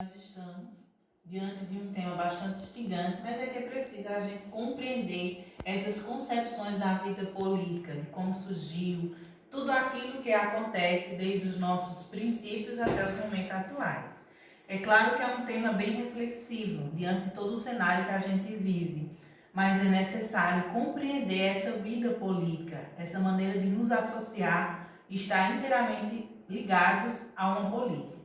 Nós estamos diante de um tema bastante instigante, mas é que é preciso a gente compreender essas concepções da vida política, de como surgiu, tudo aquilo que acontece desde os nossos princípios até os momentos atuais. É claro que é um tema bem reflexivo, diante de todo o cenário que a gente vive, mas é necessário compreender essa vida política, essa maneira de nos associar e estar inteiramente ligados a uma política.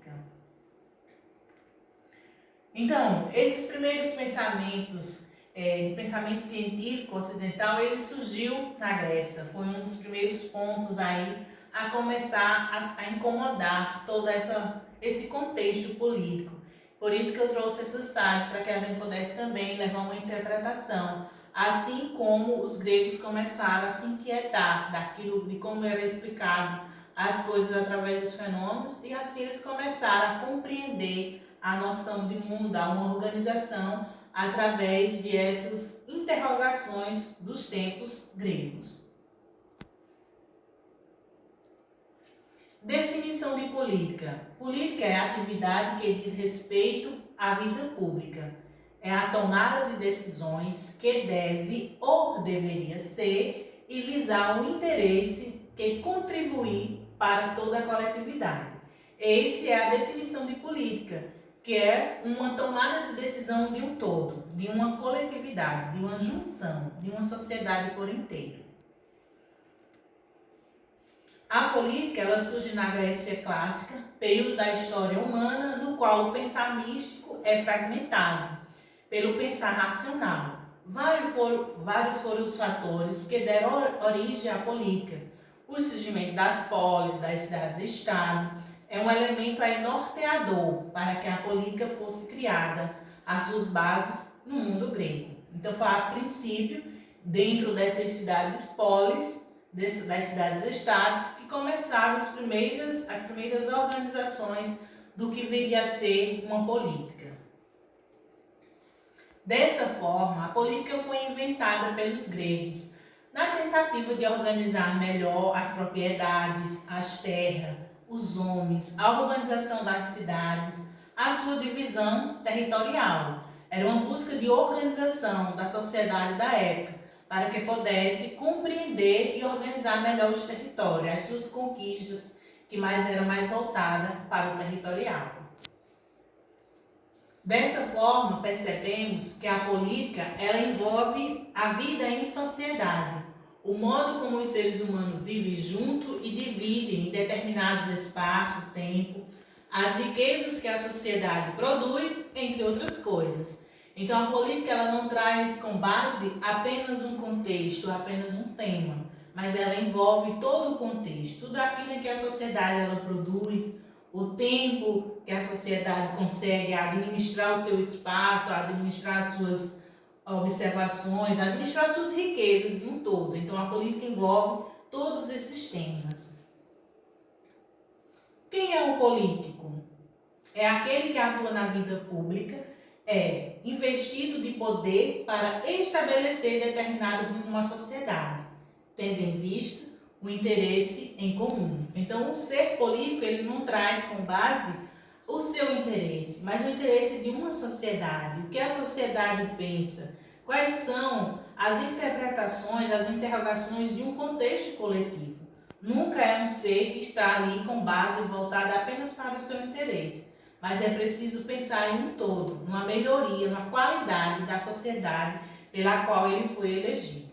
Então, esses primeiros pensamentos, de pensamento científico ocidental, ele surgiu na Grécia. Foi um dos primeiros pontos aí a começar a incomodar todo esse contexto político. Por isso que eu trouxe esse estágio, para que a gente pudesse também levar uma interpretação. Assim como os gregos começaram a se inquietar daquilo, de como era explicado as coisas através dos fenômenos, e assim eles começaram a compreender a noção de mundo, a uma organização, através de essas interrogações dos tempos gregos. Definição de política. Política é a atividade que diz respeito à vida pública. É a tomada de decisões que deve ou deveria ser e visar um interesse que contribuir para toda a coletividade. Essa é a definição de política, que é uma tomada de decisão de um todo, de uma coletividade, de uma junção, de uma sociedade por inteiro. A política ela surge na Grécia clássica, período da história humana, no qual o pensar místico é fragmentado pelo pensar racional. Vários foram os fatores que deram origem à política. O surgimento das polis, das cidades-estado, é um elemento aí norteador para que a política fosse criada, as suas bases no mundo grego. Então foi a princípio, dentro dessas cidades-polis, das cidades-estados, que começaram as primeiras organizações do que viria a ser uma política. Dessa forma, a política foi inventada pelos gregos, na tentativa de organizar melhor as propriedades, as terras, os homens, a organização das cidades, a sua divisão territorial. Era uma busca de organização da sociedade da época, para que pudesse compreender e organizar melhor os territórios, as suas conquistas, que eram mais voltadas para o territorial. Dessa forma, percebemos que a política ela envolve a vida em sociedade, o modo como os seres humanos vivem juntos e dividem em determinados espaços, tempo, as riquezas que a sociedade produz, entre outras coisas. Então, a política ela não traz com base apenas um contexto, apenas um tema, mas ela envolve todo o contexto, tudo aquilo que a sociedade ela produz, o tempo que a sociedade consegue administrar o seu espaço, administrar as suas observações, administrar as suas riquezas de um todo. Então, a política envolve todos esses temas. Quem é o político? É aquele que atua na vida pública, é investido de poder para estabelecer determinado rumo numa sociedade, tendo em vista o interesse em comum. Então, o ser político ele não traz com base o seu interesse, mas o interesse de uma sociedade. O que a sociedade pensa? Quais são as interpretações, as interrogações de um contexto coletivo? Nunca é um ser que está ali com base voltada apenas para o seu interesse, mas é preciso pensar em um todo, numa melhoria, numa qualidade da sociedade pela qual ele foi elegido.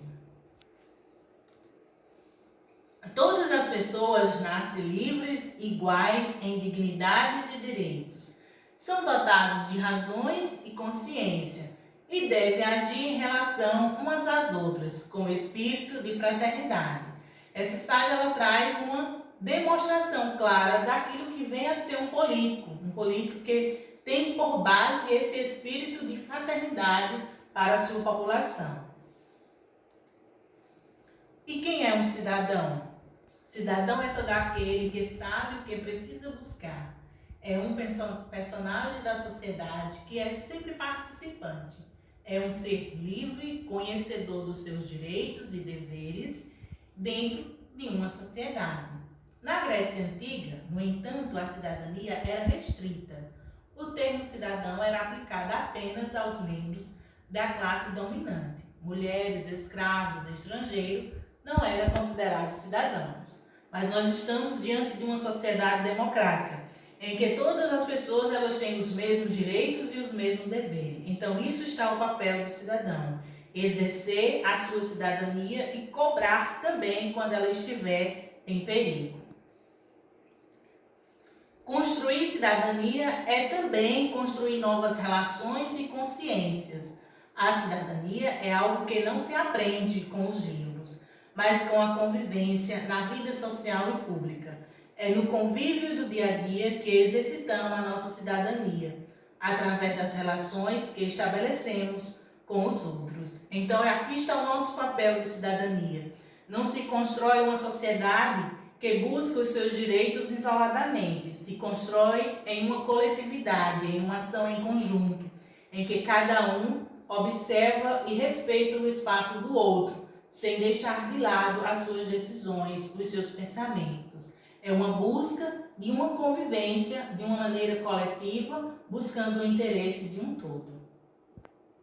Todas as pessoas nascem livres, iguais em dignidades e direitos. São dotados de razões e consciência e devem agir em relação umas às outras, com espírito de fraternidade. Essa estágio ela traz uma demonstração clara daquilo que vem a ser um político que tem por base esse espírito de fraternidade para a sua população. E quem é um cidadão? Cidadão é todo aquele que sabe o que precisa buscar. É um personagem da sociedade que é sempre participante. É um ser livre, conhecedor dos seus direitos e deveres dentro de uma sociedade. Na Grécia Antiga, no entanto, a cidadania era restrita. o termo cidadão era aplicado apenas aos membros da classe dominante. Mulheres, escravos, estrangeiros não eram considerados cidadãos. Mas nós estamos diante de uma sociedade democrática, em que todas as pessoas elas têm os mesmos direitos e os mesmos deveres. Então, isso está o papel do cidadão: exercer a sua cidadania e cobrar também quando ela estiver em perigo. Construir cidadania é também construir novas relações e consciências. A cidadania é algo que não se aprende com os livros, mas com a convivência na vida social e pública. É no convívio do dia a dia que exercitamos a nossa cidadania, através das relações que estabelecemos com os outros. Então, aqui está o nosso papel de cidadania. Não se constrói uma sociedade que busca os seus direitos isoladamente, se constrói em uma coletividade, em uma ação em conjunto, em que cada um observa e respeita o espaço do outro, sem deixar de lado as suas decisões, os seus pensamentos. É uma busca de uma convivência de uma maneira coletiva, buscando o interesse de um todo.